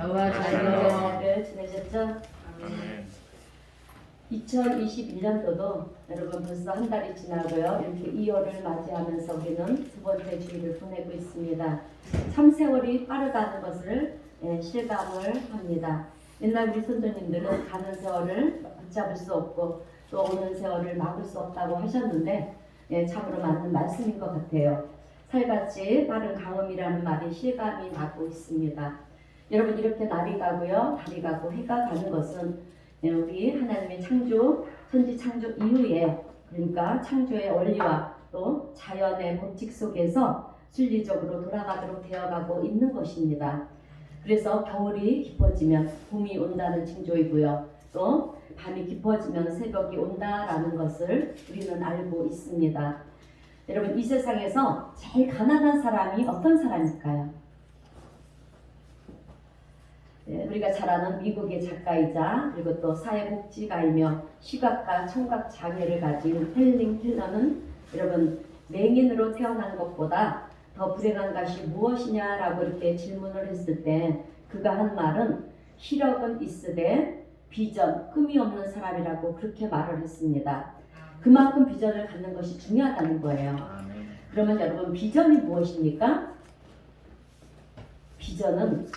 너와 자녀 잘 지내셨죠? 아멘. 2021년도도 여러분 벌써 한 달이 지나고요. 이렇게 2월을 맞이하면서 우리는 두 번째 주일을 보내고 있습니다. 참 세월이 빠르다는 것을 실감을 합니다. 옛날 우리 선조님들은 가는 세월을 붙잡을 수 없고 또 오는 세월을 막을 수 없다고 하셨는데 참으로 맞는 말씀인 것 같아요. 살같이 빠른 강음이라는 말이 실감이 나고 있습니다. 여러분 이렇게 날이 가고요, 달이 가고 해가 가는 것은 우리 하나님의 창조, 천지 창조 이후에 그러니까 창조의 원리와 또 자연의 법칙 속에서 순리적으로 돌아가도록 되어가고 있는 것입니다. 그래서 겨울이 깊어지면 봄이 온다는 징조이고요. 또 밤이 깊어지면 새벽이 온다라는 것을 우리는 알고 있습니다. 여러분 이 세상에서 제일 가난한 사람이 어떤 사람일까요? 우리가 잘 아는 미국의 작가이자 그리고 또 사회복지가이며 시각과 청각 장애를 가진 헬링 켈러는 여러분 맹인으로 태어난 것보다 더 불행한 것이 무엇이냐라고 이렇게 질문을 했을 때 그가 한 말은 시력은 있으되 비전, 꿈이 없는 사람이라고 그렇게 말을 했습니다. 그만큼 비전을 갖는 것이 중요하다는 거예요. 아멘. 그러면 여러분 비전이 무엇입니까? 비전은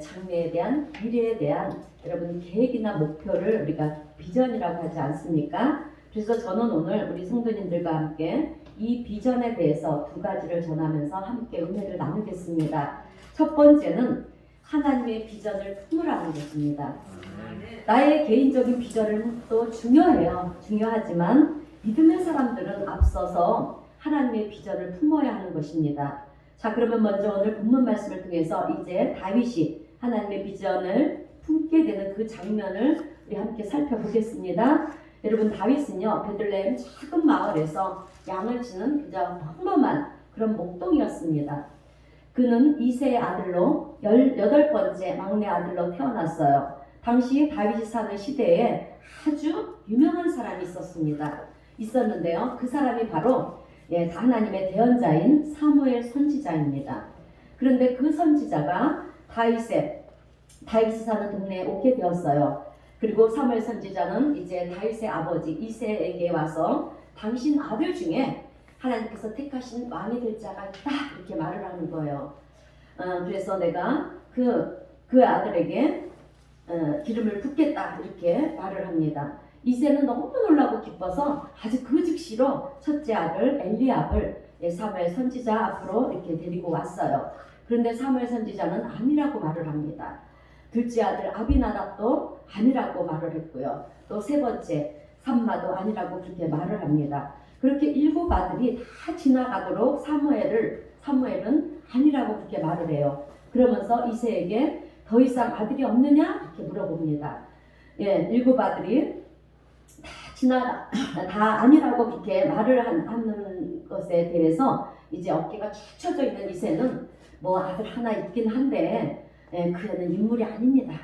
장래에 대한 미래에 대한 여러분 계획이나 목표를 우리가 비전이라고 하지 않습니까? 그래서 저는 오늘 우리 성도님들과 함께 이 비전에 대해서 두 가지를 전하면서 함께 은혜를 나누겠습니다. 첫 번째는 하나님의 비전을 품으라는 것입니다. 나의 개인적인 비전은 또 중요해요. 중요하지만 믿음의 사람들은 앞서서 하나님의 비전을 품어야 하는 것입니다. 자, 그러면 먼저 오늘 본문 말씀을 통해서 이제 다윗이 하나님의 비전을 품게 되는 그 장면을 우리 함께 살펴보겠습니다. 여러분 다윗은요 베들레헴 작은 마을에서 양을 치는 그저 평범한 그런 목동이었습니다. 그는 이새의 아들로 18번째 막내 아들로 태어났어요. 당시 다윗이 사는 시대에 아주 유명한 사람이 있었는데요. 그 사람이 바로 하나님의 대언자인 사무엘 선지자입니다. 그런데 그 선지자가 다윗이 사는 동네에 오게 되었어요. 그리고 사무엘 선지자는 이제 다윗의 아버지 이새에게 와서 당신 아들 중에 하나님께서 택하신 왕이 될 자가 있다 이렇게 말을 하는 거예요. 그래서 내가 그 아들에게 기름을 붓겠다 이렇게 말을 합니다. 이새는 너무 놀라고 기뻐서 아주 그 즉시로 첫째 아들 엘리압을 사무엘 선지자 앞으로 이렇게 데리고 왔어요. 그런데 사무엘 선지자는 아니라고 말을 합니다. 둘째 아들 아비나답도 아니라고 말을 했고요. 또 세 번째 삼마도 아니라고 그렇게 말을 합니다. 그렇게 7 아들이 다 지나가도록 사무엘은 아니라고 그렇게 말을 해요. 그러면서 이새에게 더 이상 아들이 없느냐 이렇게 물어봅니다. 7 아들이 다 아니라고 그렇게 말을 하는 것에 대해서 이제 어깨가 축 처져 있는 이새는 뭐 아들 하나 있긴 한데 그 애는 인물이 아닙니다.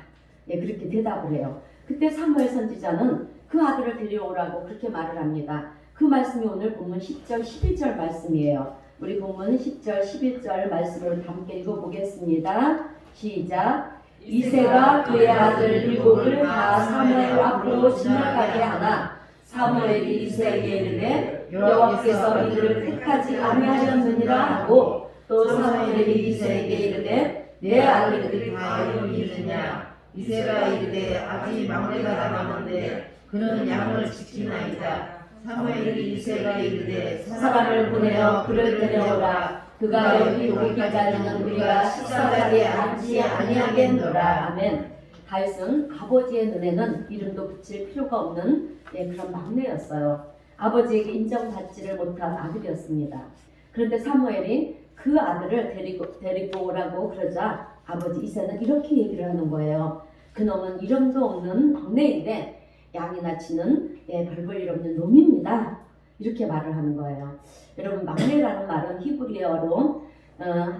그렇게 대답을 해요. 그때 사무엘 선지자는 그 아들을 데려오라고 그렇게 말을 합니다. 그 말씀이 오늘 본문 10절 11절 말씀이에요. 우리 본문 10절 11절 말씀을 함께 읽어보겠습니다. 시작. 이새가 그의 아들 7을 다 사무엘 앞으로 지나가게 하나 사무엘이 이새에게 이르되 여호와께서 이들을 택하지 아니하셨느니라 하고 또 사무엘이 이새에게 이르되 내 아들들이 다 이름이 있느냐. 이새가 이르되 아직 막내가 남았는데 그는 양을 지키나이다. 사무엘이 이새가 이르되 사람을 보내어 그를 데려오라. 그가 여기 오기까지는 우리가 식사자리에 앉지 아니하겠노라. 아멘. 다윗은 아버지의 눈에는 이름도 붙일 필요가 없는 그런 막내였어요. 아버지에게 인정받지를 못한 아들이었습니다. 그런데 사무엘이 그 아들을 데리고 오라고 그러자 아버지 이새는 이렇게 얘기를 하는 거예요. 그놈은 이름도 없는 막내인데 양이나 치는 별 볼 일 없는 놈입니다. 이렇게 말을 하는 거예요. 여러분 막내라는 말은 히브리어로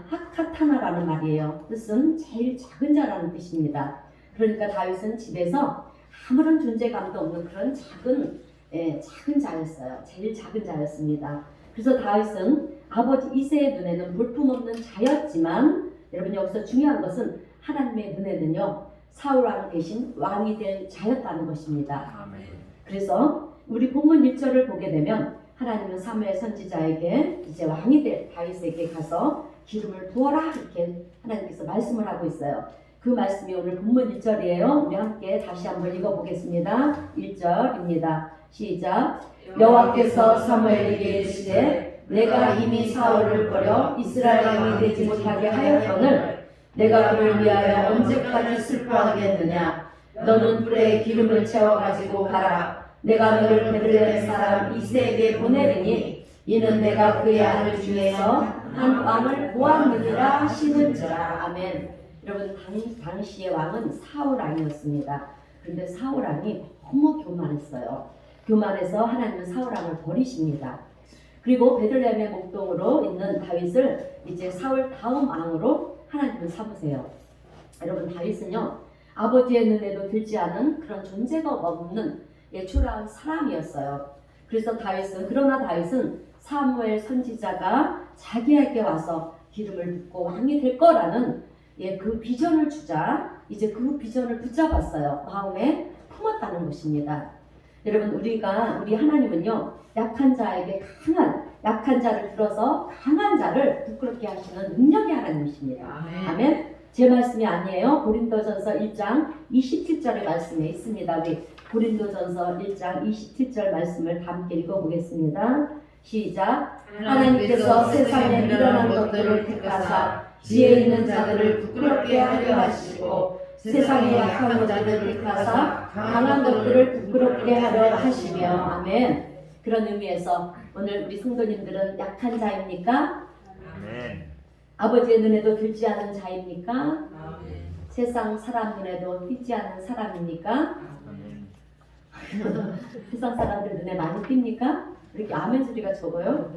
하카타나라는 말이에요. 뜻은 제일 작은 자라는 뜻입니다. 그러니까 다윗은 집에서 아무런 존재감도 없는 그런 작은 자였어요. 제일 작은 자였습니다. 그래서 다윗은 아버지 이새의 눈에는 볼품없는 자였지만 여러분 여기서 중요한 것은 하나님의 눈에는요 사울 왕 대신 왕이 될 자였다는 것입니다. 아멘. 그래서 우리 본문 1절을 보게 되면 하나님은 사무엘 선지자에게 이제 왕이 될 다윗에게 가서 기름을 부어라 이렇게 하나님께서 말씀을 하고 있어요. 그 말씀이 오늘 본문 1절이에요. 우리 함께 다시 한번 읽어보겠습니다. 1절입니다. 시작. 여호와께서 사무엘에게 이르시되 내가 이미 사울을 버려 이스라엘 왕이 되지 못하게 하였거늘 내가 그를 위하여 언제까지 슬퍼하겠느냐. 너는 불에 기름을 채워 가지고 가라. 내가 너를 베들레헴 사람 이새에게 보내리니 이는 내가 그의 아들 중에서 한 왕을 보았느니라 하시는지라. 아멘. 여러분 당시의 왕은 사울 왕이었습니다. 그런데 사울 왕이 너무 교만했어요. 교만해서 하나님은 사울 왕을 버리십니다. 그리고 베들레헴의 목동으로 있는 다윗을 이제 사울 다음 왕으로 하나님은 삼으세요. 여러분 다윗은요 아버지의 눈에도 들지 않은 그런 존재가 없는 초라한 사람이었어요. 그래서 그러나 다윗은 사무엘 선지자가 자기에게 와서 기름을 붓고 왕이 될 거라는 그 비전을 주자 이제 그 비전을 붙잡았어요. 마음에 품었다는 것입니다. 여러분 우리 하나님은요 약한 자에게 약한 자를 들어서 강한 자를 부끄럽게 하시는 능력의 하나님이십니다. 아멘. 제 말씀이 아니에요. 고린도전서 1장 27절의 말씀에 있습니다. 우리 고린도전서 1장 27절 말씀을 함께 읽어보겠습니다. 시작. 하나님께서 세상에 미련한 것들을 택하사 지혜 있는 자들을 부끄럽게 하려 하시고 세상에 약한 자들을 택하사 강한 것들을 부끄럽게 하려 하시며. 아멘. 그런 의미에서 오늘 우리 성도님들은 약한 자입니까? 아멘. 아버지의 눈에도 들지 않은 자입니까? 아멘. 세상 사람 눈에도 띄지 않은 사람입니까? 아멘. 세상 사람들 눈에 많이 띕니까? 이렇게 아멘 소리가 적어요?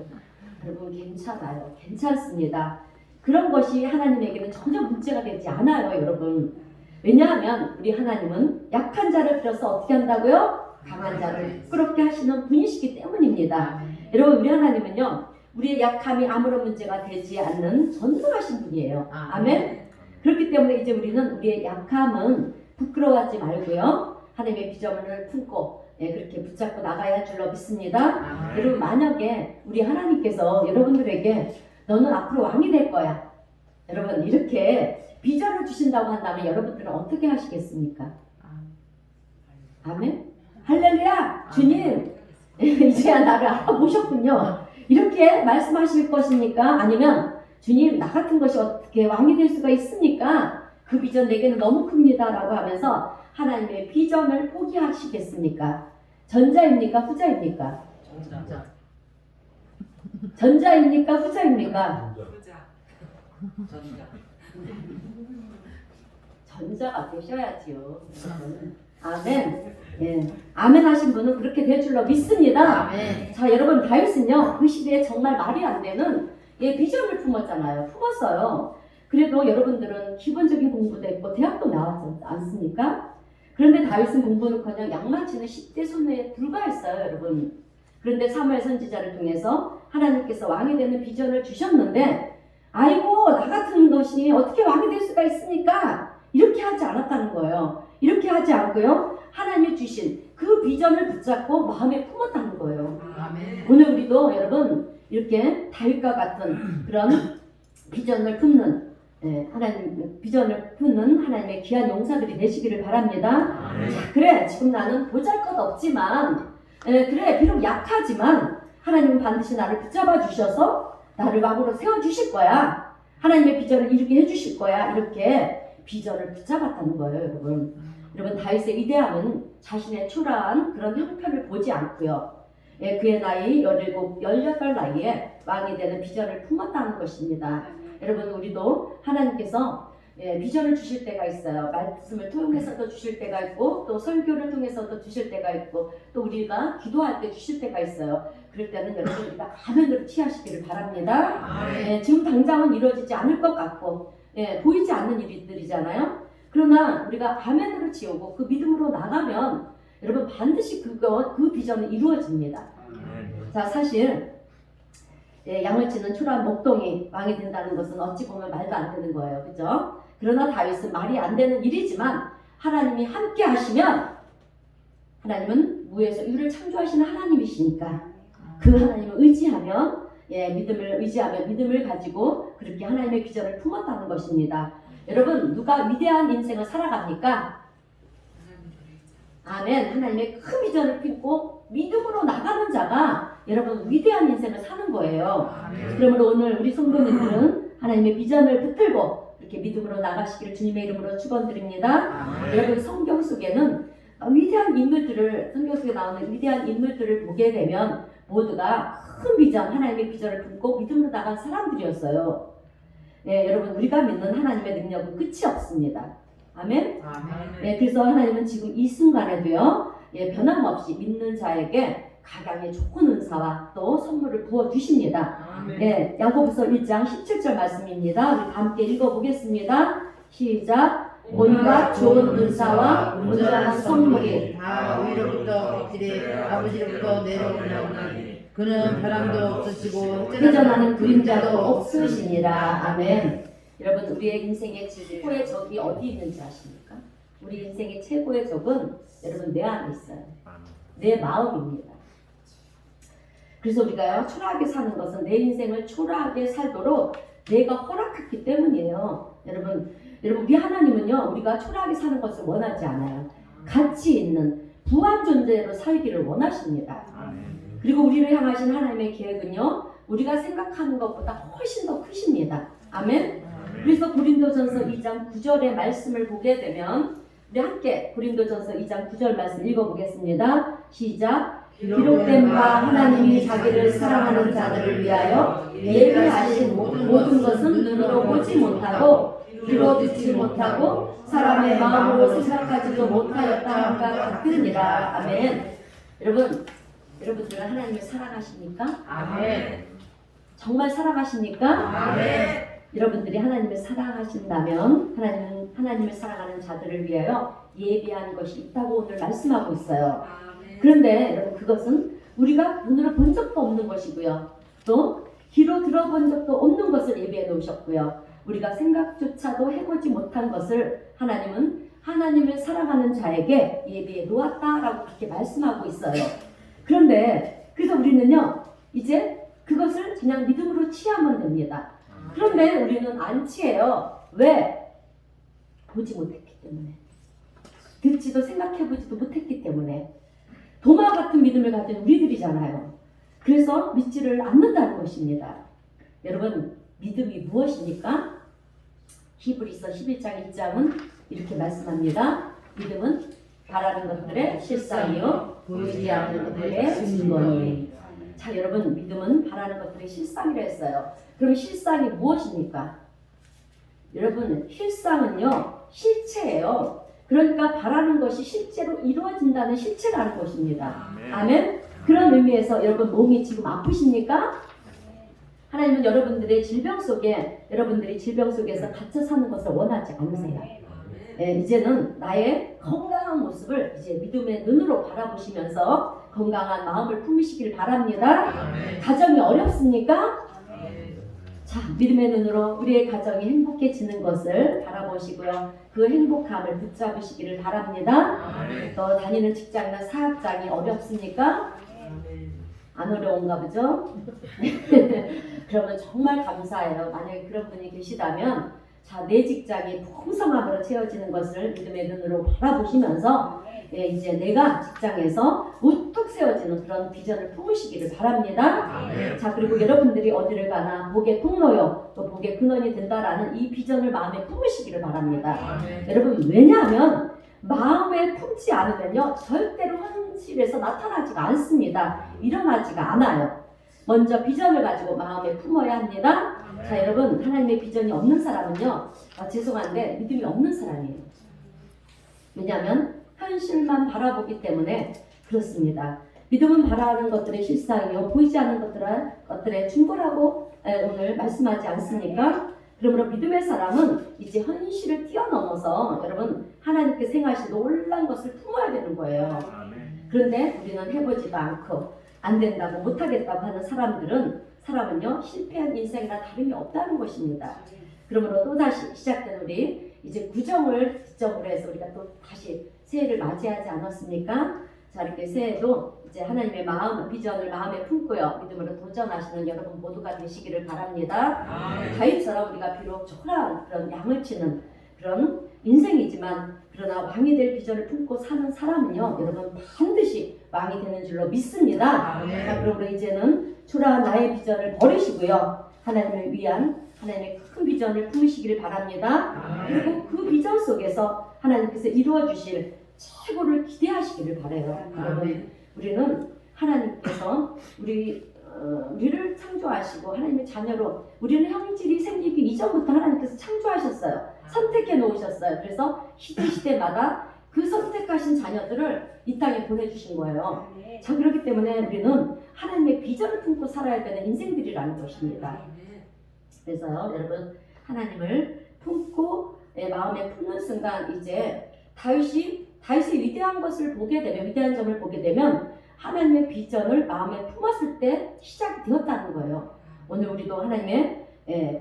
여러분 괜찮아요. 괜찮습니다. 그런 것이 하나님에게는 전혀 문제가 되지 않아요, 여러분. 왜냐하면 우리 하나님은 약한 자를 들어서 어떻게 한다고요? 강한 자를 부끄럽게 하시는 분이시기 때문입니다. 여러분 우리 하나님은요 우리의 약함이 아무런 문제가 되지 않는 전능하신 분이에요. 아멘. 그렇기 때문에 이제 우리는 우리의 약함은 부끄러워하지 말고요 하나님의 비전을 품고 그렇게 붙잡고 나가야 할 줄로 믿습니다. 여러분 만약에 우리 하나님께서 여러분들에게 너는 앞으로 왕이 될 거야 여러분 이렇게 비전을 주신다고 한다면 여러분들은 어떻게 하시겠습니까? 아멘. 할렐루야! 주님, 이제야 나를 알아보셨군요. 이렇게 말씀하실 것입니까? 아니면 주님, 나 같은 것이 어떻게 왕이 될 수가 있습니까? 그 비전 내게는 너무 큽니다. 라고 하면서 하나님의 비전을 포기하시겠습니까? 전자입니까? 후자입니까? 전자입니까? 후자입니까? 전자가 되셔야지요. 아멘. 예. 아멘 하신 분은 그렇게 될 줄로 믿습니다. 아멘. 자, 여러분 다윗은요 그 시대에 정말 말이 안 되는 비전을 품었잖아요. 품었어요. 그래도 여러분들은 기본적인 공부도 했고 대학도 나왔지 않습니까? 그런데 다윗은 공부는커녕 양만치는 10대 소녀에 불과했어요, 여러분. 그런데 사무엘 선지자를 통해서 하나님께서 왕이 되는 비전을 주셨는데 아이고 나 같은 것이 어떻게 왕이 될 수가 있습니까? 이렇게 하지 않았다는 거예요. 이렇게 하지 않고요 하나님이 주신 그 비전을 붙잡고 마음에 품었다는 거예요. 아멘. 오늘 우리도 여러분 이렇게 다윗과 같은 그런 비전을 품는 하나님 비전을 품는 하나님의 귀한 용사들이 되시기를 바랍니다. 자, 그래 지금 나는 보잘것없지만 그래 비록 약하지만 하나님은 반드시 나를 붙잡아 주셔서 나를 왕으로 세워주실 거야. 하나님의 비전을 이루게 해주실 거야. 이렇게 비전을 붙잡았다는 거예요, 여러분. 여러분 다윗의 위대함은 자신의 초라한 그런 형편을 보지 않고요. 그의 나이 17, 18 나이에 왕이 되는 비전을 품었다는 것입니다. 여러분 우리도 하나님께서 비전을 주실 때가 있어요. 말씀을 통해서도 주실 때가 있고 또 설교를 통해서도 주실 때가 있고 또 우리가 기도할 때 주실 때가 있어요. 그럴 때는 여러분 우리가 아멘으로 취하시기를 바랍니다. 지금 당장은 이루어지지 않을 것 같고 보이지 않는 일들이잖아요. 그러나 우리가 아멘으로 지우고 그 믿음으로 나가면 여러분 반드시 그 비전은 이루어집니다. 자 사실 양을 치는 초라한 목동이 왕이 된다는 것은 어찌 보면 말도 안 되는 거예요. 그죠? 그러나 다윗은 말이 안 되는 일이지만 하나님이 함께 하시면 하나님은 무에서 유를 창조하시는 하나님이시니까 그 하나님을 의지하면 믿음을 의지하며 믿음을 가지고 그렇게 하나님의 비전을 품었다는 것입니다. 여러분 누가 위대한 인생을 살아갑니까? 아멘. 하나님의 큰 비전을 품고 믿음으로 나가는 자가 여러분 위대한 인생을 사는 거예요. 그러므로 오늘 우리 성도님들은 하나님의 비전을 붙들고 이렇게 믿음으로 나가시기를 주님의 이름으로 축원드립니다. 여러분 성경 속에는 위대한 인물들을 성경 속에 나오는 위대한 인물들을 보게 되면 모두가 큰 비전, 하나님의 비전을 품고 믿음으로 나간 사람들이었어요. 여러분 우리가 믿는 하나님의 능력은 끝이 없습니다. 아멘. 그래서 하나님은 지금 이 순간에도요, 변함없이 믿는 자에게 가장의 좋은 은사와 또 선물을 부어 주십니다. 야고보서 1장 17절 말씀입니다. 우리 함께 읽어보겠습니다. 시작. 온갖 좋은 은사와 온전한 선물이 다 위로부터 엎질에 아버지로부터 내려오나니 그는 바람도 없으시고 회전하는 그림자도 없으시니라. 아멘. 여러분 우리의 인생의 최고의 적이 어디 있는지 아십니까? 우리 인생의 최고의 적은 여러분 내 안에 있어요. 내 마음입니다. 그래서 우리가요 초라하게 사는 것은 내 인생을 초라하게 살도록 내가 허락했기 때문이에요. 여러분 우리 하나님은요 우리가 초라하게 사는 것을 원하지 않아요. 가치 있는 부한 존재로 살기를 원하십니다. 그리고 우리를 향하신 하나님의 계획은요 우리가 생각하는 것보다 훨씬 더 크십니다. 아멘. 그래서 고린도전서 2장 9절의 말씀을 보게 되면 우리 함께 고린도전서 2장 9절 말씀 읽어보겠습니다. 시작. 기록된 바 하나님이 자기를 사랑하는 자들을 위하여 예비하신 모든 것은 눈으로 보지 못하고 귀로 듣지 못하고 사람의 마음으로 생각하지도 못하였다 함과 같으니라. 아멘. 여러분들은 하나님을 사랑하십니까? 아멘. 정말 사랑하십니까? 아멘. 여러분들이 하나님을 사랑하신다면 하나님을 사랑하는 자들을 위하여 예비한 것이 있다고 오늘 말씀하고 있어요. 그런데 여러분 그것은 우리가 눈으로 본 적도 없는 것이고요. 또 귀로 들어본 적도 없는 것을 예비해 놓으셨고요. 우리가 생각조차도 해보지 못한 것을 하나님은 하나님을 사랑하는 자에게 예비해 놓았다라고 그렇게 말씀하고 있어요. 그런데 그래서 우리는요 이제 그것을 그냥 믿음으로 취하면 됩니다. 그런데 우리는 안 취해요. 왜? 보지 못했기 때문에. 듣지도 생각해보지도 못했기 때문에. 도마 같은 믿음을 가진 우리들이잖아요. 그래서 믿지를 않는다는 것입니다. 여러분 믿음이 무엇입니까? 히브리서 11장 1장은 이렇게 말씀합니다. 믿음은 바라는 것들의 실상이요 보이지 않는 것들의 증거니. 자 여러분 믿음은 바라는 것들의 실상이라 했어요. 그럼 실상이 무엇입니까? 여러분 실상은요 실체예요. 그러니까 바라는 것이 실제로 이루어진다는 실체라는 것입니다. 아멘. 그런 의미에서 여러분 몸이 지금 아프십니까? 하나님은 여러분들이 질병 속에서 갇혀 사는 것을 원하지 않으세요. 이제는 나의 건강한 모습을 이제 믿음의 눈으로 바라보시면서 건강한 마음을 품으시길 바랍니다. 가정이 어렵습니까? 자, 믿음의 눈으로 우리의 가정이 행복해지는 것을 바라보시고요. 그 행복함을 붙잡으시기를 바랍니다. 또 다니는 직장이나 사업장이 어렵습니까? 안 어려운가 보죠? 그러면 정말 감사해요. 만약에 그런 분이 계시다면 자, 내 직장이 풍성함으로 채워지는 것을 믿음의 눈으로 바라보시면서 이제 내가 직장에서 우뚝 세워지는 그런 비전을 품으시기를 바랍니다. 자, 그리고 여러분들이 어디를 가나 복의 통로요 또 복의 근원이 된다라는 이 비전을 마음에 품으시기를 바랍니다. 여러분 왜냐하면 마음에 품지 않으면요 절대로 현실에서 나타나지가 않습니다. 일어나지가 않아요. 먼저 비전을 가지고 마음에 품어야 합니다. 자 여러분 하나님의 비전이 없는 사람은요 죄송한데 믿음이 없는 사람이에요. 왜냐하면 현실만 바라보기 때문에 그렇습니다. 믿음은 바라는 것들의 실상이요 보이지 않는 것들의 충고라고 오늘 말씀하지 않습니까? 그러므로 믿음의 사람은 이제 현실을 뛰어넘어서 여러분 하나님께 생하신 놀라운 것을 품어야 되는 거예요. 그런데 우리는 해보지도 않고 안 된다고 못하겠다고 하는 사람은요 실패한 인생이나 다름이 없다는 것입니다. 그러므로 또다시 시작된 우리 이제 구정을 기점으로 해서 우리가 또 다시 새해를 맞이하지 않았습니까? 자, 이렇게 새해도 이제 하나님의 마음, 비전을 마음에 품고요. 믿음으로 도전하시는 여러분 모두가 되시기를 바랍니다. 다윗처럼 우리가 비록 초라한 그런 양을 치는 그런 인생이지만 그러나 왕이 될 비전을 품고 사는 사람은요, 여러분 반드시 왕이 되는 줄로 믿습니다. 자, 그러므로 이제는 초라한 나의 비전을 버리시고요. 하나님을 위한 하나님의 큰 비전을 품으시기를 바랍니다. 그리고 그 비전 속에서 하나님께서 이루어 주실 최고를 기대하시기를 바라요. 여러분, 우리는 하나님께서 우리를 창조하시고 하나님의 자녀로 우리는 형질이 생기기 이전부터 하나님께서 창조하셨어요. 선택해 놓으셨어요. 그래서 시대마다 그 선택하신 자녀들을 이 땅에 보내주신 거예요. 자, 그렇기 때문에 우리는 하나님의 비전을 품고 살아야 되는 인생들이라는 것입니다. 그래서요, 여러분, 하나님을 품고 마음에 품는 순간 이제 다윗이 위대한 것을 보게 되면, 위대한 점을 보게 되면 하나님의 비전을 마음에 품었을 때 시작이 되었다는 거예요. 오늘 우리도 하나님의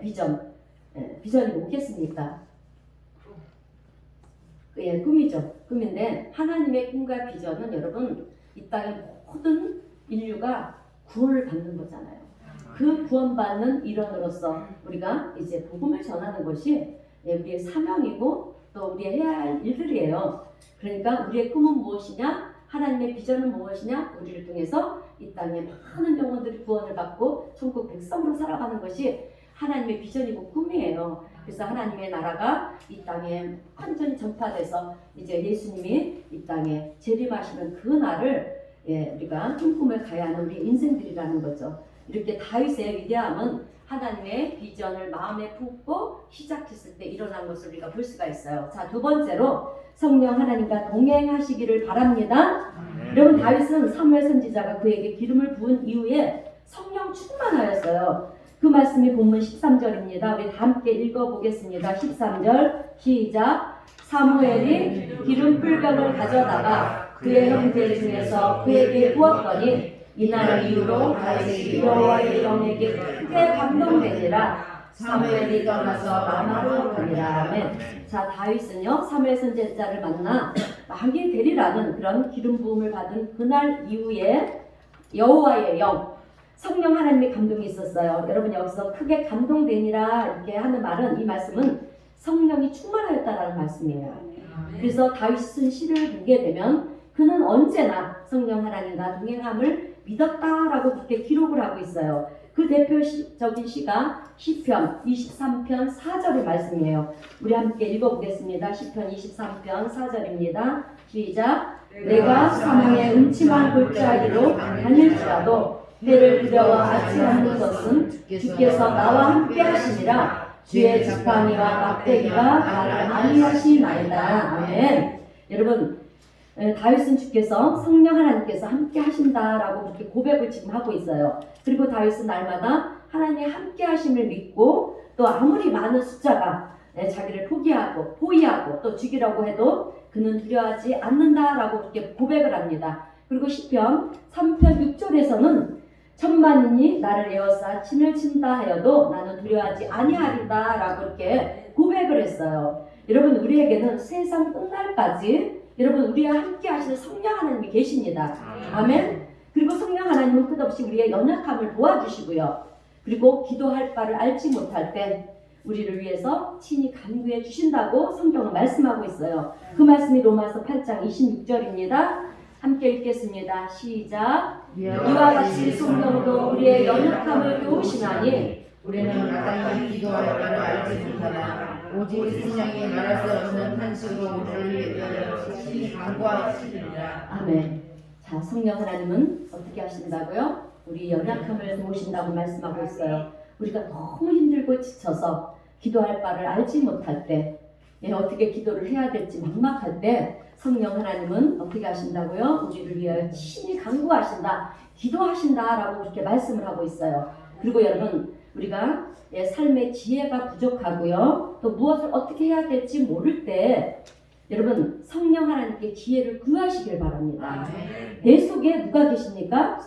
비전이 뭐겠습니까? 꿈이죠. 꿈인데 하나님의 꿈과 비전은 여러분 이 땅의 모든 인류가 구원을 받는 거잖아요. 그 구원받는 일원으로서 우리가 이제 복음을 전하는 것이 우리의 사명이고 또 우리의 해야 할 일들이에요. 그러니까 우리의 꿈은 무엇이냐? 하나님의 비전은 무엇이냐? 우리를 통해서 이 땅에 많은 영혼들이 구원을 받고 천국 백성으로 살아가는 것이 하나님의 비전이고 꿈이에요. 그래서 하나님의 나라가 이 땅에 완전히 전파돼서 이제 예수님이 이 땅에 재림하시는 그 날을 우리가 꿈을 가야 하는 우리 인생들이라는 거죠. 이렇게 다윗의 위대함은 하나님의 비전을 마음에 품고 시작했을 때 일어난 것을 우리가 볼 수가 있어요. 자, 두 번째로 성령 하나님과 동행하시기를 바랍니다. 여러분, 다윗은 사무엘 선지자가 그에게 기름을 부은 이후에 성령 충만하였어요. 그 말씀이 본문 13절입니다. 우리 다 함께 읽어보겠습니다. 13절 시작. 사무엘이 기름 풀병을 가져다가 그의 형제 중에서 그에게 부었더니 이날 이후로 다윗이 여호와의 영에게 크게 감동되니라. 사무엘이 떠나서 라마로 가니라. 아멘. 자, 다윗은요 사무엘 선지자를 만나 왕이 되리라는 그런 기름 부음을 받은 그날 이후에 여호와의 영, 성령 하나님의 감동이 있었어요. 여러분, 여기서 크게 감동되니라 이렇게 하는 말은, 이 말씀은 성령이 충만하였다라는 말씀이에요. 그래서 다윗이 쓴 시를 보게 되면 그는 언제나 성령 하나님과 동행함을 믿었다라고 그렇게 기록을 하고 있어요. 그 대표적인 시가 시편 23편 4절의 말씀이에요. 우리 함께 읽어보겠습니다. 시편 23편 4절입니다. 시작. 내가 사망의 음침한 골짜기로 다닐지라도 해를 두려워하지 않는 것은 주께서 나와 함께 하시니라. 주의 지팡이와 막대기가 나를 안위하시나이다. 아멘. 여러분, 다윗은 주께서 성령 하나님께서 함께 하신다라고 그렇게 고백을 지금 하고 있어요. 그리고 다윗은 날마다 하나님의 함께 하심을 믿고 또 아무리 많은 숫자가 자기를 포위하고 또 죽이라고 해도 그는 두려워하지 않는다라고 그렇게 고백을 합니다. 그리고 시편 3편 6절에서는 천만인이 나를 에워싸 침을 친다 하여도 나는 두려워하지 아니하리다 라고 이렇게 고백을 했어요. 여러분, 우리에게는 세상 끝날까지 여러분 우리와 함께 하시는 성령 하나님이 계십니다. 아멘. 그리고 성령 하나님은 끝없이 우리의 연약함을 도와주시고요. 그리고 기도할 바를 알지 못할 때 우리를 위해서 친히 간구해 주신다고 성경은 말씀하고 있어요. 그 말씀이 로마서 8장 26절입니다. 함께 읽겠습니다. 시작. 이와 같이 성령도 우리의 연약함을 도우시나니 우리는 마땅히 기도할 바를 알지 못하나 오직 성령이 말할 수 없는 한식으로 우리를 위하여 친히 간구하시리라. 아멘. 자, 성령 하나님은 어떻게 하신다고요? 우리 연약함을 도우신다고 말씀하고 있어요. 우리가 너무 힘들고 지쳐서 기도할 바를 알지 못할 때, 어떻게 기도를 해야 될지 막막할 때 성령 하나님은 어떻게 하신다고요? 우리를 위하여 친히 간구하신다, 기도하신다라고 그렇게 말씀을 하고 있어요. 그리고 여러분, 우리가 삶의 지혜가 부족하고요, 또 무엇을 어떻게 해야 될지 모를 때 여러분 성령 하나님께 지혜를 구하시길 바랍니다. 내 속에 누가 계십니까?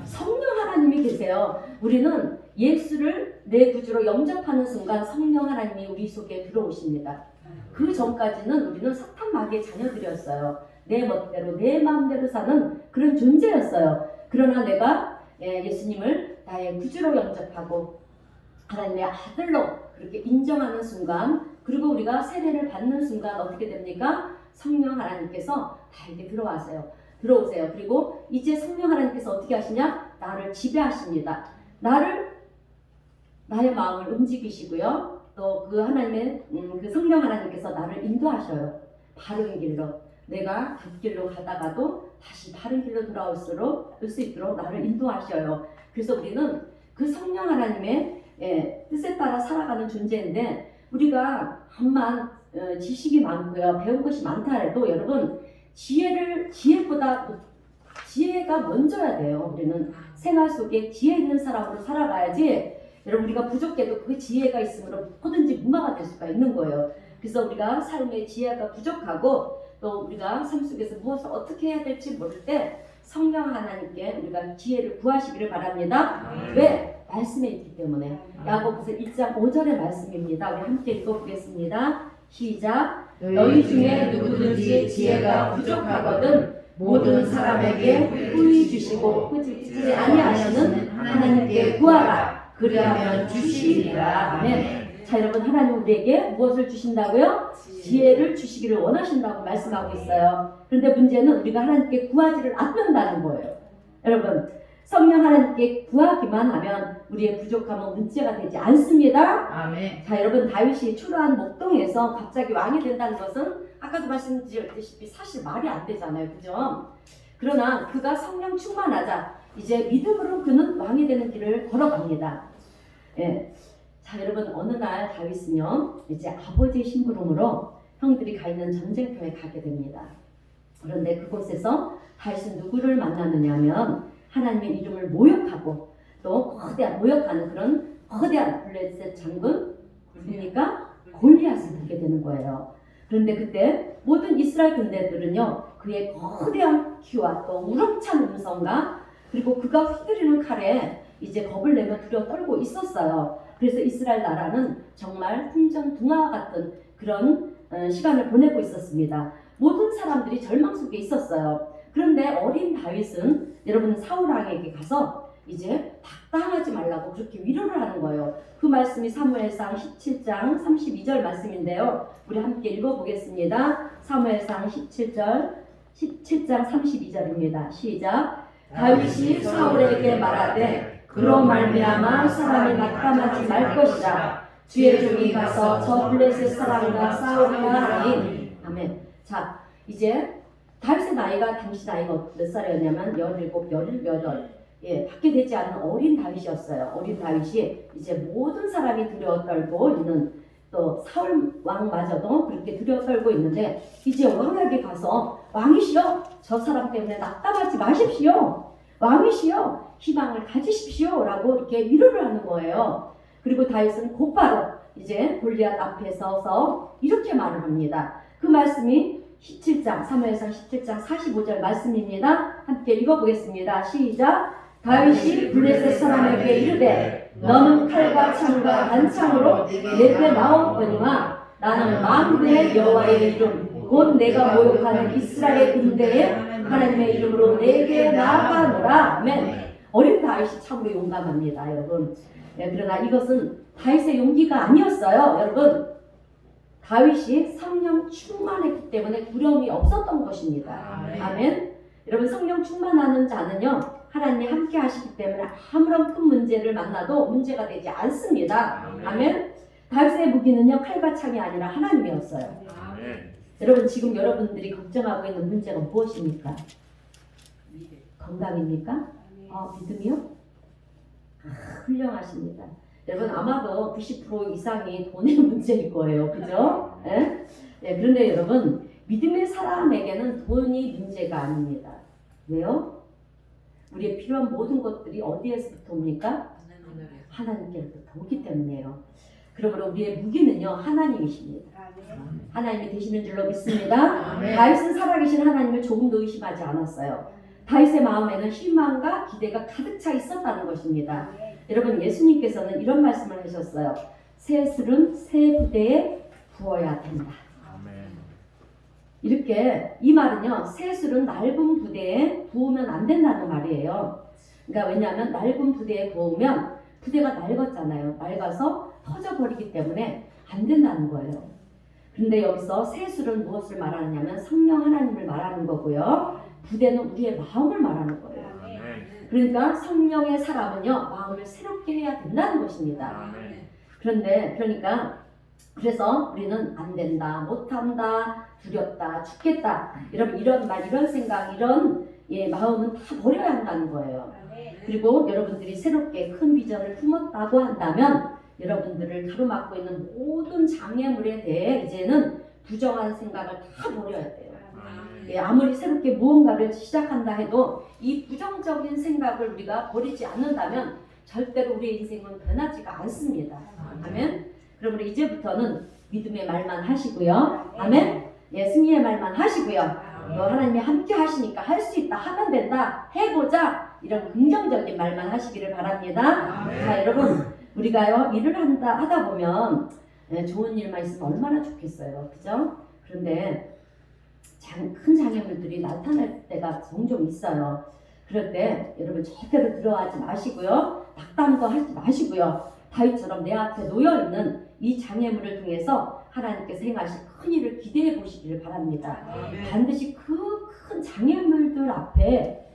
성령 하나님이 계세요. 우리는 예수를 내 구주로 영접하는 순간 성령 하나님이 우리 속에 들어오십니다. 그 전까지는 우리는 사탄 마귀의 자녀들이었어요. 내 멋대로 내 마음대로 사는 그런 존재였어요. 그러나 내가 예수님을 나의 구주로 영접하고 하나님의 아들로 그렇게 인정하는 순간, 그리고 우리가 세례를 받는 순간 어떻게 됩니까? 성령 하나님께서 나에게 들어오세요. 그리고 이제 성령 하나님께서 어떻게 하시냐? 나를 지배하십니다. 나의 마음을 움직이시고요. 또 그 하나님의 그 성령 하나님께서 나를 인도하셔요. 바른 길로. 내가 갓길로 가다가도 다시 바른 길로 돌아올 수 있도록 나를 인도하셔요. 그래서 우리는 그 성령 하나님의 뜻에 따라 살아가는 존재인데, 우리가 암만 지식이 많고요, 배운 것이 많다 해도 여러분 지혜가 먼저야 돼요. 우리는 생활 속에 지혜 있는 사람으로 살아가야지. 여러분, 우리가 부족해도 그 지혜가 있으므로 뭐든지 무마가 될 수가 있는 거예요. 그래서 우리가 삶의 지혜가 부족하고 또 우리가 삶 속에서 무엇을 어떻게 해야 될지 모를 때 성령 하나님께 우리가 지혜를 구하시기를 바랍니다. 왜? 말씀에 있기 때문에. 야고보서 1장 5절의 말씀입니다. 우리 함께 읽어보겠습니다. 시작. 너희 중에 누구든지 지혜가 부족하거든 모든 사람에게 후히 주시고 꾸짖지 아니하시는 하나님께 구하라. 그리하면 주시리라. 아멘. 자, 여러분, 하나님 우리에게 무엇을 주신다고요? 지혜를 주시기를 원하신다고 말씀하고 있어요. 그런데 문제는 우리가 하나님께 구하지를 않는다는 거예요. 여러분, 성령 하나님께 구하기만 하면 우리의 부족함은 문제가 되지 않습니다. 아멘. 자, 여러분, 다윗이 초라한 목동에서 갑자기 왕이 된다는 것은 아까도 말씀드렸다시피 사실 말이 안 되잖아요. 그죠? 그러나 그가 성령 충만하자 이제 믿음으로 그는 왕이 되는 길을 걸어갑니다. 예. 자, 여러분, 어느 날 다윗은요, 이제 아버지의 심부름으로 형들이 가 있는 전쟁터에 가게 됩니다. 그런데 그곳에서 다윗은 누구를 만나느냐면 하나님의 이름을 모욕하고 또 모욕하는 그런 거대한 블레셋 장군 누굽니까? 골리앗을 보게 되는 거예요. 그런데 그때 모든 이스라엘 군대들은요, 그의 거대한 키와 또 우렁찬 음성과 그리고 그가 휘두르는 칼에 이제 겁을 내며 두려워 떨고 있었어요. 그래서 이스라엘 나라는 정말 풍전등화 같은 그런 시간을 보내고 있었습니다. 모든 사람들이 절망 속에 있었어요. 그런데 어린 다윗은 여러분 사울 왕에게 가서 이제 당하지 말라고 그렇게 위로를 하는 거예요. 그 말씀이 사무엘상 17장 32절 말씀인데요. 우리 함께 읽어보겠습니다. 사무엘상 17장 32절입니다. 시작. 다윗이 사울에게 말하되 그로 말미암아 사람이 낙담하지 말 것이라. 주의 종이 가서 저 블레셋 사람과 싸우리라 하니. 아멘. 자, 이제 다윗의 나이가 당시 나이가 몇 살이었냐면 17, 18. 밖에 되지 않은 어린 다윗이었어요. 어린 다윗이 이제 모든 사람이 두려워 떨고 있는, 또 사울 왕마저도 그렇게 두려워 떨고 있는데 이제 왕에게 가서 왕이시여, 저 사람 때문에 낙담하지 마십시오. 왕이시여, 희망을 가지십시오 라고 이렇게 위로를 하는 거예요. 그리고 다윗은 곧바로 이제 골리앗 앞에 서서 이렇게 말을 합니다. 그 말씀이 17장, 사무엘상 17장 45절 말씀입니다. 함께 읽어보겠습니다. 시작. 다윗이 블레셋 사람에게 이르되 너는 칼과 창과 단창으로 내게 나오거니와 나는 만군의 여호와의 이름 곧 내가 모욕하는 이스라엘 군대의 하나님의 이름으로 내게 나아가노라. 아멘. 어린 다윗이 참으로 용감합니다, 여러분. 그러나 이것은 다윗의 용기가 아니었어요, 여러분. 다윗이 성령 충만했기 때문에 두려움이 없었던 것입니다. 아멘. 여러분, 성령 충만하는 자는요, 하나님이 함께 하시기 때문에 아무런 큰 문제를 만나도 문제가 되지 않습니다. 아멘. 다윗의 무기는요, 칼과 창이 아니라 하나님이었어요. 아멘. 여러분, 지금 여러분들이 걱정하고 있는 문제가 무엇입니까? 건강입니까? 믿음이요? 훌륭하십니다. 여러분, 아마도 90% 이상이 돈의 문제일 거예요. 그죠? 네, 그런데 여러분, 믿음의 사람에게는 돈이 문제가 아닙니다. 왜요? 우리의 필요한 모든 것들이 어디에서부터 옵니까? 하나님께로부터 오기 때문에요. 그러므로 우리의 무기는요, 하나님이십니다. 하나님이 되시는 줄로 믿습니다. 다윗은 살아계신 하나님을 조금도 의심하지 않았어요. 다윗의 마음에는 희망과 기대가 가득 차 있었다는 것입니다. 여러분, 예수님께서는 이런 말씀을 하셨어요. 새 술은 새 부대에 부어야 된다. 이렇게 이 말은요, 새술은 낡은 부대에 부으면 안 된다는 말이에요. 그러니까 왜냐하면 낡은 부대에 부으면 부대가 낡았잖아요. 낡아서 터져버리기 때문에 안 된다는 거예요. 그런데 여기서 새술은 무엇을 말하느냐면 성령 하나님을 말하는 거고요. 부대는 우리의 마음을 말하는 거예요. 아멘. 그러니까 성령의 사람은요, 마음을 새롭게 해야 된다는 것입니다. 아멘. 그래서 우리는 안 된다, 못한다, 두렵다, 죽겠다, 이런 말, 이런 생각, 이런 마음은 다 버려야 한다는 거예요. 그리고 여러분들이 새롭게 큰 비전을 품었다고 한다면 여러분들을 가로막고 있는 모든 장애물에 대해 이제는 부정한 생각을 다 버려야 돼요. 아무리 새롭게 무언가를 시작한다 해도 이 부정적인 생각을 우리가 버리지 않는다면 절대로 우리의 인생은 변하지가 않습니다. 아멘. 그럼 우리 이제부터는 믿음의 말만 하시고요. 아멘. 승리의 말만 하시고요. 또 하나님이 함께 하시니까 할 수 있다, 하면 된다, 해보자, 이런 긍정적인 말만 하시기를 바랍니다. 자, 여러분, 우리가요 일을 하다 보면 좋은 일만 있으면 얼마나 좋겠어요, 그죠? 그런데 큰 장애물들이 나타날 때가 종종 있어요. 그럴 때 여러분 절대로 두려워하지 마시고요, 낙담도 하지 마시고요. 다윗처럼 내 앞에 놓여 있는 이 장애물을 통해서 하나님께서 행하실 큰 일을 기대해 보시기를 바랍니다. 반드시 그 큰 장애물들 앞에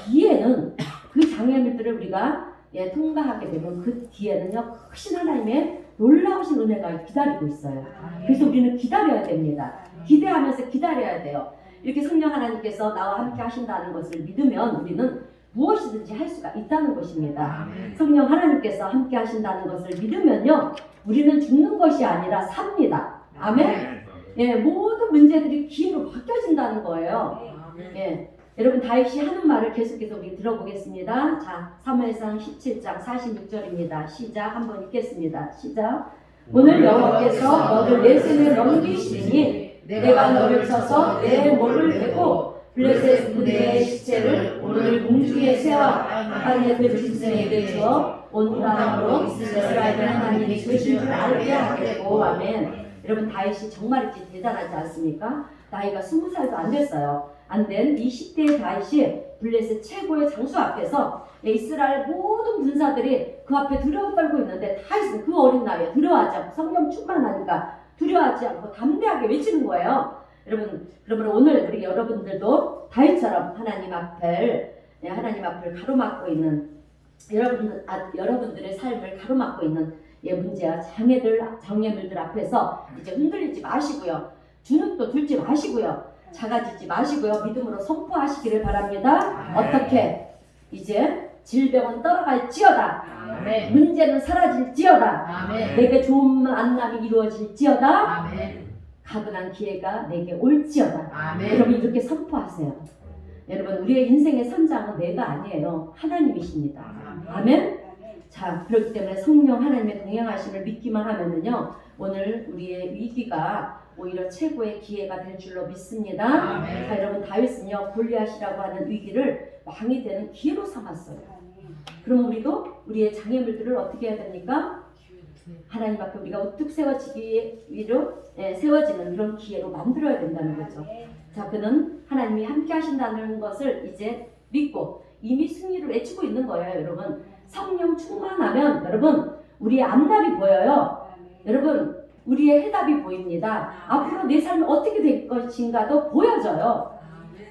뒤에는 그 장애물들을 우리가 통과하게 되면 그 뒤에는요, 크신 하나님의 놀라우신 은혜가 기다리고 있어요. 그래서 우리는 기다려야 됩니다. 기대하면서 기다려야 돼요. 이렇게 성령 하나님께서 나와 함께 하신다는 것을 믿으면 우리는 무엇이든지 할 수가 있다는 것입니다. 성령 하나님께서 함께 하신다는 것을 믿으면요, 우리는 죽는 것이 아니라 삽니다. 아멘. 모든 문제들이 기회로 바뀌어진다는 거예요. 여러분 다윗이 하는 말을 계속해서 우리 들어보겠습니다. 자, 사무엘상 17장 46절입니다. 시작. 한번 읽겠습니다. 시작. 오늘 여호와께서 너를 내 손에 넘기시니 내가 너를 쳐서 내 목을 베고 블레셋 군대의 시체를 오늘 공중의 새와 땅의 들짐승에게 주어 온 땅으로 이스라엘 하나님이 계신 줄 알게 하겠고. 아멘. 여러분 다윗이 정말 대단하지 않습니까? 나이가 20살도 안 됐어요. 안 된 20대의 다윗이 블레셋 최고의 장수 앞에서 이스라엘 모든 군사들이 그 앞에 두려워 떨고 있는데 다윗은 그 어린 나이에 두려워하지 않고 성령 충만하니까 두려워하지 않고 담대하게 외치는 거예요. 여러분, 그러면 오늘 우리 여러분들도 다윗처럼 하나님 앞을 가로막고 있는 여러분들의 삶을 가로막고 있는 문제와 장애물들 앞에서 이제 흔들리지 마시고요. 주눅도 들지 마시고요. 작아지지 마시고요. 믿음으로 선포하시기를 바랍니다. 어떻게? 이제 질병은 떠나갈지어다. 아멘. 문제는 사라질지어다. 아멘. 내게 좋은 만남이 이루어질지어다. 아멘. 가분한 기회가 내게 올지어다. 아멘. 여러분 이렇게 선포하세요. 여러분 우리의 인생의 선장은 내가 아니에요. 하나님이십니다. 아멘. 자, 그렇기 때문에 성령 하나님의 동행하심을 믿기만 하면은요, 오늘 우리의 위기가 오히려 최고의 기회가 될 줄로 믿습니다. 아멘. 자, 여러분 다윗은요 골리앗이라고 하는 위기를 왕이 되는 기회로 삼았어요. 그럼 우리도 우리의 장애물들을 어떻게 해야 됩니까? 하나님 앞에 우리가 우뚝 세워지는 그런 기회로 만들어야 된다는 거죠. 자, 그는 하나님이 함께 하신다는 것을 이제 믿고 이미 승리를 외치고 있는 거예요. 여러분 성령 충만하면 여러분 우리의 앞날이 보여요. 여러분 우리의 해답이 보입니다. 앞으로 내 삶이 어떻게 될 것인가도 보여져요.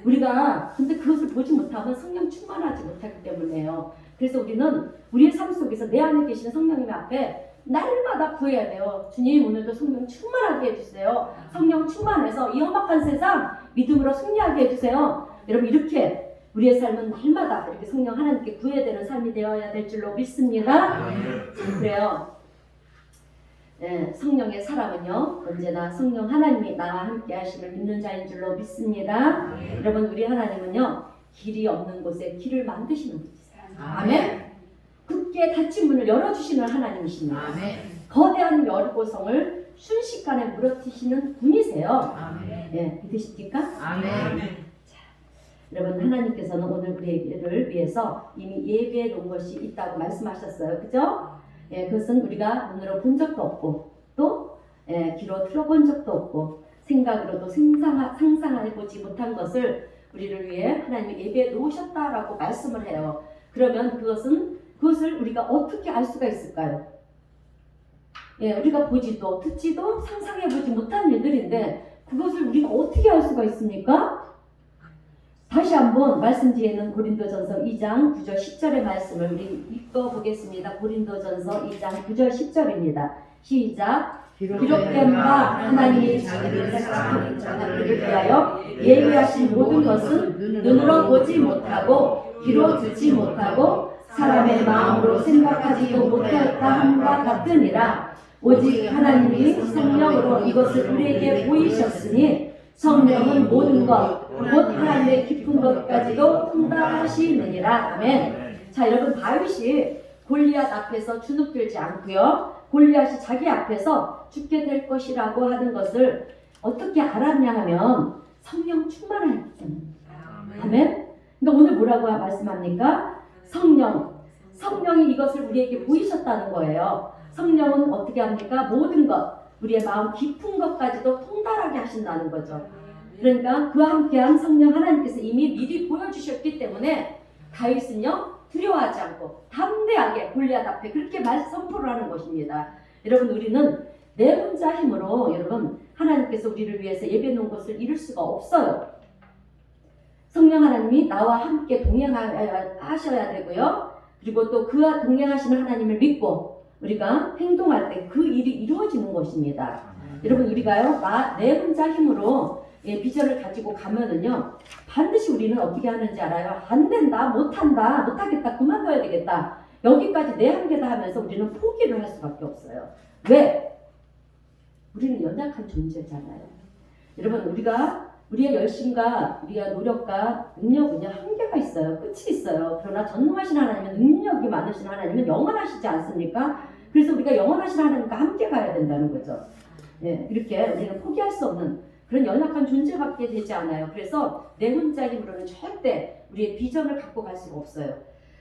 우리가 근데 그것을 보지 못하면 성령 충만하지 못하기 때문에요. 그래서 우리는 우리의 삶 속에서 내 안에 계시는 성령님 앞에 날마다 구해야 돼요. 주님 오늘도 성령 충만하게 해주세요. 성령 충만해서 이 험악한 세상 믿음으로 승리하게 해주세요. 여러분 이렇게 우리의 삶은 날마다 이렇게 성령 하나님께 구해야 되는 삶이 되어야 될 줄로 믿습니다. 그래요. 성령의 사람은요 언제나 성령 하나님이 나와 함께 하심을 믿는 자인 줄로 믿습니다. 여러분 우리 하나님은요 길이 없는 곳에 길을 만드시는 분이세요. 아멘. 굳게 닫힌 문을 열어주시는 하나님이십니다. 아멘. 거대한 여리고성을 순식간에 무너뜨리시는 분이세요. 아멘. 믿으십니까? 아멘. 여러분 하나님께서는 오늘 우리를 위해서 이미 예배해 놓은 것이 있다고 말씀하셨어요. 그죠? 그것은 우리가 눈으로 본 적도 없고 또 귀로 들어본 적도 없고 생각으로도 상상해보지 못한 것을 우리를 위해 하나님이 예배해 놓으셨다라고 말씀을 해요. 그러면 그것을 우리가 어떻게 알 수가 있을까요? 예, 우리가 보지도 듣지도 상상해보지 못한 일들인데 그것을 우리가 어떻게 알 수가 있습니까? 다시 한번 말씀 뒤에 있는 고린도전서 2장 9절 10절의 말씀을 우리 읽어보겠습니다. 고린도전서 2장 9절 10절입니다. 시작. 기록된 바 하나님이 자기를 택하신 자들을 위하여 예비하신 모든 것은 눈으로 보지 못하고 귀로 듣지 못하고 사람의 마음으로 생각하지도 못하였다 함과 같으니라. 오직 하나님이 성령으로 이것을 우리에게 보이셨으니 성령은 모든 것 곧 하나님의 깊은 것까지도 통달하시느니라. 아멘. 자, 여러분, 다윗이 골리앗 앞에서 주눅들지 않고요, 골리앗이 자기 앞에서 죽게 될 것이라고 하는 것을 어떻게 알았냐 하면 성령 충만을 했기 때문입니다. 아멘. 그러니까 오늘 뭐라고 말씀합니까? 성령이 이것을 우리에게 보이셨다는 거예요. 성령은 어떻게 합니까? 모든 것, 우리의 마음 깊은 것까지도 통달하게 하신다는 거죠. 그러니까 그와 함께한 성령 하나님께서 이미 미리 보여주셨기 때문에 다윗은요, 두려워하지 않고 담대하게 골리앗 앞에 그렇게 선포를 하는 것입니다. 여러분, 우리는 내 혼자 힘으로 여러분 하나님께서 우리를 위해서 예배놓은 것을 이룰 수가 없어요. 성령 하나님이 나와 함께 동행하셔야 되고요. 그리고 또 그와 동행하시는 하나님을 믿고 우리가 행동할 때 그 일이 이루어지는 것입니다. 여러분, 우리가요, 내 혼자 힘으로 비전을 가지고 가면은요, 반드시 우리는 어떻게 하는지 알아요? 안 된다, 못한다, 못하겠다, 그만둬야 되겠다, 여기까지 내 한계다 하면서 우리는 포기를 할 수밖에 없어요. 왜? 우리는 연약한 존재잖아요. 여러분, 우리의 열심과 우리의 노력과 능력은요, 한계가 있어요. 끝이 있어요. 그러나 전능하신 하나님은, 능력이 많으신 하나님은 영원하시지 않습니까? 그래서 우리가 영원하신 하나님과 함께 가야 된다는 거죠. 예, 이렇게 우리는 포기할 수 없는 그런 연약한 존재밖에 되지 않아요. 그래서 내 혼자 힘으로는 절대 우리의 비전을 갖고 갈 수가 없어요.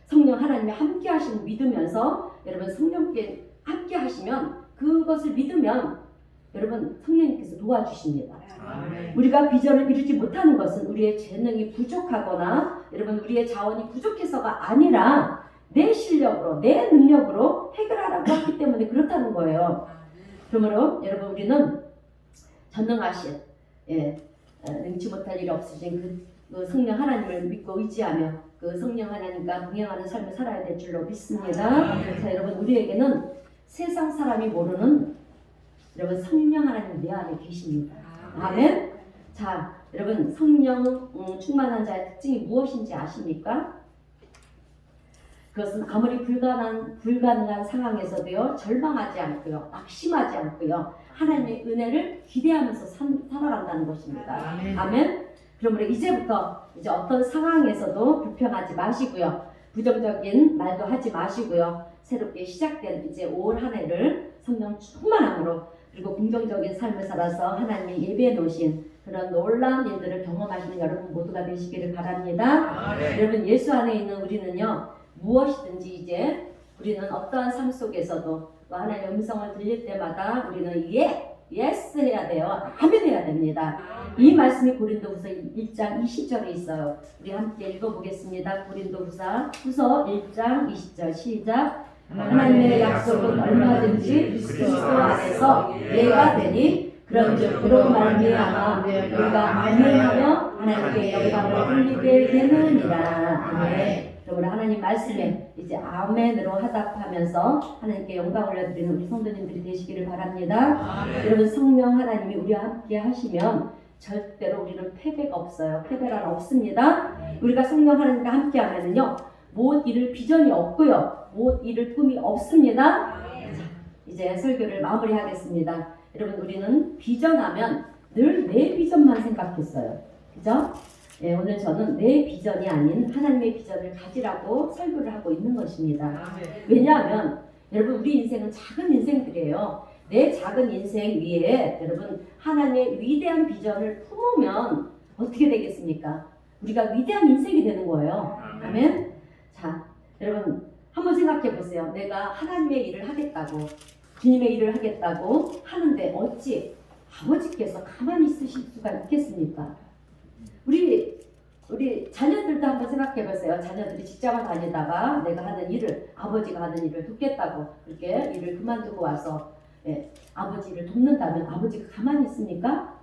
성령 하나님이 함께 하심을 믿으면서, 여러분, 성령께 함께 하시면, 그것을 믿으면 여러분 성령님께서 도와주십니다. 우리가 비전을 이루지 못하는 것은 우리의 재능이 부족하거나 여러분 우리의 자원이 부족해서가 아니라 내 실력으로, 내 능력으로 해결하라고 했기 때문에 그렇다는 거예요. 그러므로 여러분, 우리는 전능하신, 능치 못할 일이 없으신 그 성령 하나님을 믿고 의지하며 그 성령 하나님과 동행하는 삶을 살아야 될 줄로 믿습니다. 자, 여러분, 우리에게는 세상 사람이 모르는 여러분 성령 하나님 내 안에 계십니다. 아멘. 자, 여러분, 성령 충만한 자의 특징이 무엇인지 아십니까? 그것은 아무리 불가능한 상황에서도요, 절망하지 않고요, 낙심하지 않고요, 하나님의 은혜를 기대하면서 살아간다는 것입니다. 아멘. 그러므로 이제부터 어떤 상황에서도 불평하지 마시고요, 부정적인 말도 하지 마시고요, 새롭게 시작된 이제 올 한 해를 성령 충만함으로 그리고 긍정적인 삶을 살아서 하나님이 예배해 놓으신 그런 놀라운 일들을 경험하시는 여러분 모두가 되시기를 바랍니다. 여러분, 예수 안에 있는 우리는요, 무엇이든지 이제 우리는 어떠한 삶 속에서도 또 하나님의 음성을 들릴 때마다 우리는 예스 해야 돼요. 아멘 해야 됩니다. 이 말씀이 고린도후서 1장 20절에 있어요. 우리 함께 읽어보겠습니다. 고린도후서 1장 20절 시작. 하나님의 약속은 얼마든지 그리스도 안에서 예가 되니 그런즉 그로 말미암아 우리가 아멘하며 하나님께 영광을 돌리게 되느니라. 아멘. 그러므로 하나님 말씀에 이제 아멘으로 화답하면서 하나님께 영광을 올려드리는 우리 성도님들이 되시기를 바랍니다. 여러분, 성령 하나님이 우리와 함께 하시면 절대로 우리는 패배가 없어요. 패배란 없습니다. 우리가 성령 하나님과 함께 하면은요, 무엇 이룰 비전이 없고요, 무엇 이룰 꿈이 없습니다. 자, 이제 설교를 마무리하겠습니다. 여러분, 우리는 비전하면 늘 내 비전만 생각했어요. 그죠? 오늘 저는 내 비전이 아닌 하나님의 비전을 가지라고 설교를 하고 있는 것입니다. 왜냐하면 여러분, 우리 인생은 작은 인생들이에요. 내 작은 인생 위에 여러분 하나님의 위대한 비전을 품으면 어떻게 되겠습니까? 우리가 위대한 인생이 되는 거예요. 아멘. 자, 여러분 한번 생각해 보세요. 내가 하나님의 일을 하겠다고, 주님의 일을 하겠다고 하는데 어찌 아버지께서 가만히 있으실 수가 있겠습니까? 우리 자녀들도 한번 생각해 보세요. 자녀들이 직장을 다니다가 내가 하는 일을, 아버지가 하는 일을 돕겠다고 그렇게 일을 그만두고 와서 아버지 일을 돕는다면 아버지가 가만히 있습니까?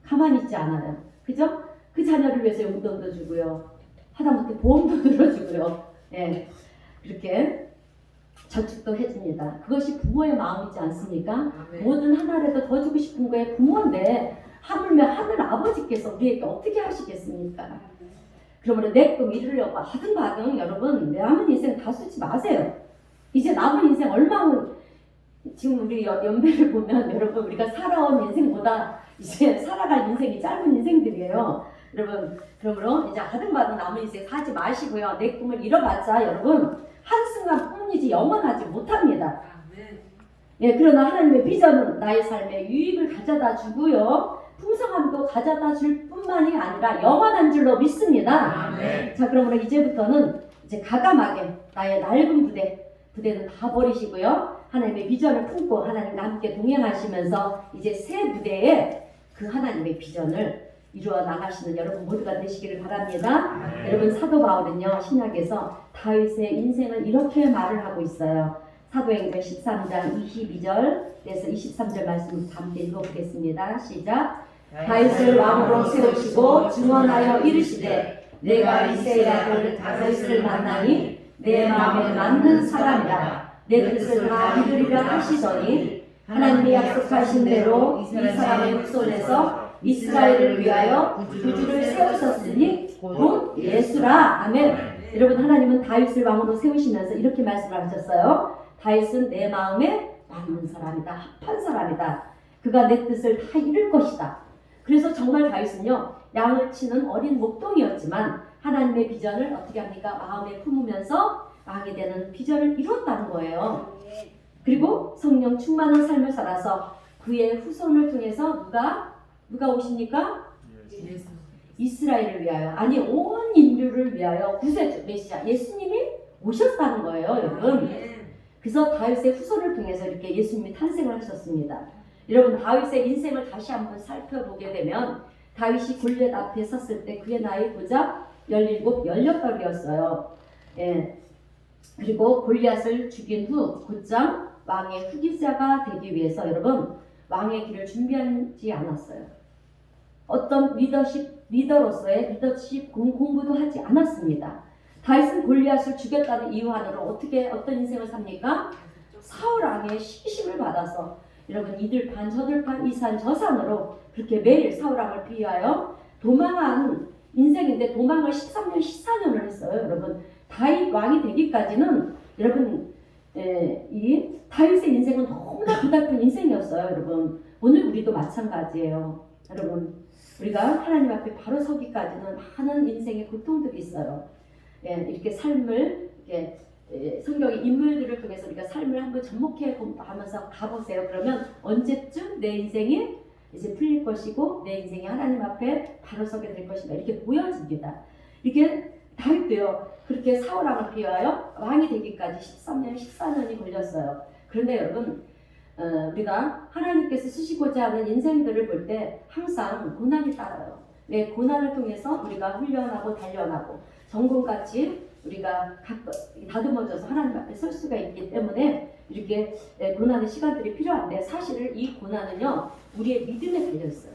가만히 있지 않아요. 그죠? 그 자녀를 위해서 용돈도 주고요. 하다못해 보험도 들어주고요. 그렇게 저축도 해줍니다. 그것이 부모의 마음이지 않습니까? 뭐든 하나라도 더 주고 싶은 거에 부모인데 하물며 하늘 아버지께서 우리에게 어떻게 하시겠습니까? 그러므로 내꿈 이루려고 하등바등 여러분 남은 인생 다 쓰지 마세요. 이제 남은 인생 얼마나 지금 우리 연배를 보면 여러분 우리가 살아온 인생보다 이제 살아갈 인생이 짧은 인생들이에요. 여러분 그러므로 이제 하등바등 남은 인생 사지 마시고요. 내 꿈을 이뤄봤자 여러분 한순간뿐이지 영원하지 못합니다. 그러나 하나님의 비전은 나의 삶에 유익을 가져다 주고요. 풍성함도 가져다 줄 뿐만이 아니라 영원한 줄로 믿습니다. 자, 그러므로 이제부터는 이제 가감하게 나의 낡은 부대는 다 버리시고요. 하나님의 비전을 품고 하나님과 함께 동행하시면서 이제 새 부대에 그 하나님의 비전을 이루어 나가시는 여러분 모두가 되시기를 바랍니다. 여러분 사도 바울은요 신약에서 다윗의 인생을 이렇게 말을 하고 있어요. 사도행전 13장 22절에서 23절 말씀을 함께 읽어보겠습니다. 시작. 다윗을 왕으로 세우시고 증언하여 이르시되 내가 이새의 아들 다윗을 만나니 내 마음에 맞는 사람이라 내 뜻을 다 이루리라 하시더니 하나님이 약속하신 대로 이 사람의 후손에서 이스라엘을 위하여 구주를 세우셨으니 곧 예수라. 아멘. 여러분 하나님은 다윗을 왕으로 세우시면서 이렇게 말씀을 하셨어요. 다윗은 내 마음에 맞는 사람이다. 합한 사람이다. 그가 내 뜻을 다 이룰 것이다. 그래서 정말 다윗은요 양을 치는 어린 목동이었지만 하나님의 비전을 어떻게 합니까? 마음에 품으면서 왕이 되는 비전을 이뤘다는 거예요. 그리고 성령 충만한 삶을 살아서 그의 후손을 통해서 누가 오십니까? 이스라엘을 위하여, 아니 온 인류를 위하여 구세주 메시아 예수님이 오셨다는 거예요, 여러분. 그래서 다윗의 후손을 통해서 이렇게 예수님이 탄생을 하셨습니다. 여러분 다윗의 인생을 다시 한번 살펴보게 되면 다윗이 골리앗 앞에 섰을 때 그의 나이 고작 17, 18이었어요. 그리고 골리앗을 죽인 후 곧장 왕의 후기자가 되기 위해서 여러분 왕의 길을 준비하지 않았어요. 어떤 리더로서의 리더십 공부도 하지 않았습니다. 다윗은 골리앗을 죽였다는 이유 하나로 어떤 인생을 삽니까? 사울 왕의 시기심을 받아서 여러분 이들 반 저들 반 이 산 저 산으로 그렇게 매일 사울 왕을 피하여 도망한 인생인데 도망을 13년 14년을 했어요. 여러분 다윗 왕이 되기까지는 여러분 이 다윗의 인생은 너무나 고달픈 인생이었어요. 여러분 오늘 우리도 마찬가지예요. 여러분 우리가 하나님 앞에 바로 서기까지는 많은 인생의 고통들이 있어요. 이렇게 삶을 이렇게 성경의 인물들을 통해서 우리가 삶을 한번 접목해 하면서 가보세요. 그러면 언제쯤 내 인생이 이제 풀릴 것이고 내 인생이 하나님 앞에 바로 서게 될 것인가 이렇게 보여집니다. 이게 다윗도요 그렇게 사울 왕을 피하여 왕이 되기까지 13년 14년이 걸렸어요. 그런데 여러분 우리가 하나님께서 쓰시고자 하는 인생들을 볼 때 항상 고난이 따라요. 고난을 통해서 우리가 훈련하고 단련하고 전공같이 우리가 다듬어져서 하나님 앞에 설 수가 있기 때문에 이렇게 고난의 시간들이 필요한데 사실은 이 고난은요 우리의 믿음에 달려있어요.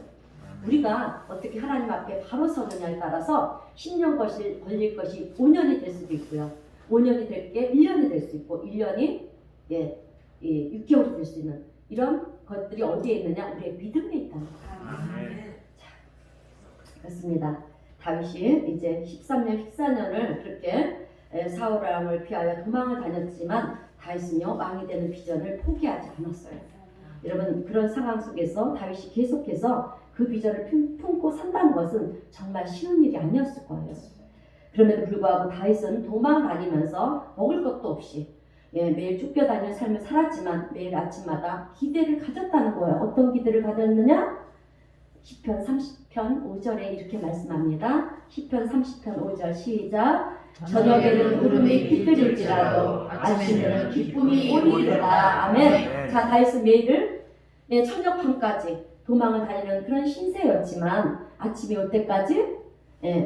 우리가 어떻게 하나님 앞에 바로 서느냐에 따라서 10년 걸릴 것이 5년이 될 수도 있고요. 5년이 될 게 1년이 될 수 있고 1년이 6개월이 될 수 있는 이런 것들이 어디에 있느냐? 우리의 믿음에 있다는 거예요. 자, 그렇습니다. 다윗이 이제 13년, 14년을 그렇게 사울 왕을 피하여 도망을 다녔지만 다윗은요 왕이 되는 비전을 포기하지 않았어요. 여러분 그런 상황 속에서 다윗이 계속해서 그 비전을 품고 산다는 것은 정말 쉬운 일이 아니었을 거예요. 그럼에도 불구하고 다윗은 도망 다니면서 먹을 것도 없이 매일 쫓겨다니는 삶을 살았지만 매일 아침마다 기대를 가졌다는 거예요. 어떤 기대를 가졌느냐? 시편 30편 5절에 이렇게 말씀합니다. 시편 30편 5절 시작. 저녁에는 구름이 깃들일지라도 아침에는 기쁨이 오리리로다. 아멘. 자 다윗은 매일을 저녁 밤까지 도망을 다니는 그런 신세였지만 아침이 올 때까지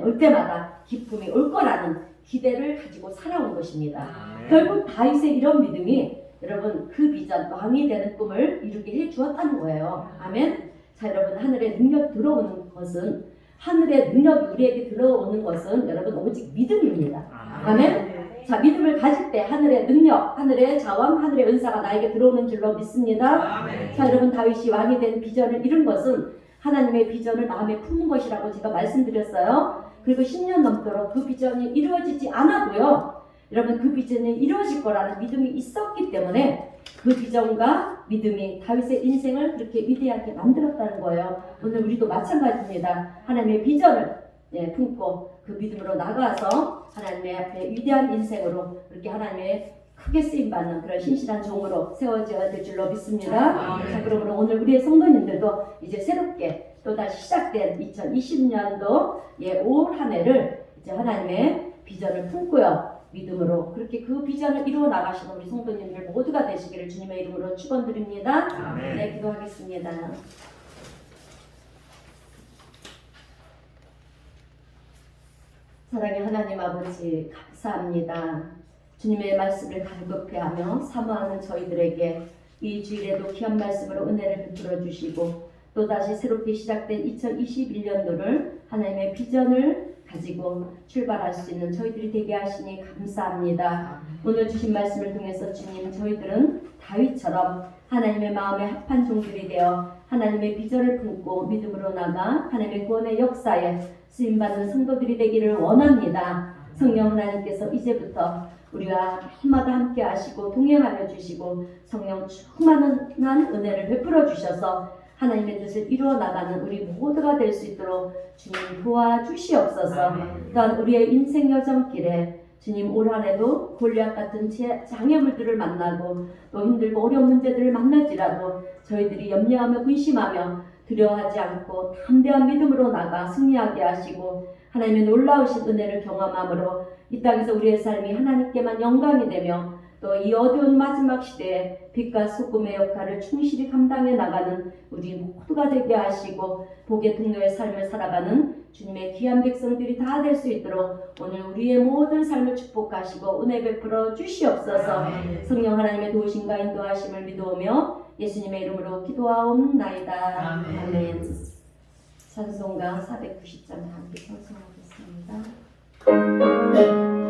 올 때마다 기쁨이 올 거라는 기대를 가지고 살아온 것입니다. 결국 다윗의 이런 믿음이 여러분 그 비전 왕이 되는 꿈을 이루게 해 주었다는 거예요. 아멘. 자 여러분 하늘의 능력 들어오는 것은 하늘의 능력이 우리에게 들어오는 것은 여러분 오직 믿음입니다. 아멘. 자 믿음을 가질 때 하늘의 능력, 하늘의 자원, 하늘의 은사가 나에게 들어오는 줄로 믿습니다. 자 여러분 다윗이 왕이 된 비전을 이룬 것은 하나님의 비전을 마음에 품은 것이라고 제가 말씀드렸어요. 그리고 10년 넘도록 그 비전이 이루어지지 않아도요. 여러분 그 비전이 이루어질 거라는 믿음이 있었기 때문에 그 비전과 믿음이 다윗의 인생을 그렇게 위대하게 만들었다는 거예요. 오늘 우리도 마찬가지입니다. 하나님의 비전을 품고 그 믿음으로 나가서 하나님의 앞에 위대한 인생으로 그렇게 하나님의 크게 쓰임받는 그런 신실한 종으로 세워져야 될 줄로 믿습니다. 자 그러므로 오늘 우리의 성도님들도 이제 새롭게 또다시 시작된 2020년도 올 한 해를 이제 하나님의 비전을 품고요. 믿음으로 그렇게 그 비전을 이루어 나가시는 우리 성도님들 모두가 되시기를 주님의 이름으로 축원드립니다. 네, 기도하겠습니다. 사랑의 하나님 아버지 감사합니다. 주님의 말씀을 갈급해하며 사모하는 저희들에게 이 주일에도 귀한 말씀으로 은혜를 베풀어 주시고 또다시 새롭게 시작된 2021년도를 하나님의 비전을 가지고 출발할 수 있는 저희들이 되게 하시니 감사합니다. 오늘 주신 말씀을 통해서 주님 저희들은 다윗처럼 하나님의 마음에 합한 종들이 되어 하나님의 비전을 품고 믿음으로 나가 하나님의 구원의 역사에 쓰임받는 성도들이 되기를 원합니다. 성령 하나님께서 이제부터 우리와 날마다 함께 하시고 동행하여 주시고 성령 충만한 은혜를 베풀어 주셔서 하나님의 뜻을 이루어 나가는 우리 모두가 될 수 있도록 주님 도와주시옵소서. 또한 우리의 인생 여정길에 주님 올 한해도 골리앗 같은 장애물들을 만나고 또 힘들고 어려운 문제들을 만날지라도 저희들이 염려하며 근심하며 두려워하지 않고 담대한 믿음으로 나가 승리하게 하시고 하나님의 놀라우신 은혜를 경험함으로 이 땅에서 우리의 삶이 하나님께만 영광이 되며 또 이 어두운 마지막 시대에 빛과 소금의 역할을 충실히 감당해 나가는 우리 모두가 되게 하시고 복의 통로의 삶을 살아가는 주님의 귀한 백성들이 다 될 수 있도록 오늘 우리의 모든 삶을 축복하시고 은혜 베풀어 주시옵소서. 성령 하나님의 도우심과 인도하심을 믿어오며 예수님의 이름으로 기도하옵나이다. 아멘. 찬송가 490장 함께 찬송하겠습니다. 내 꿈이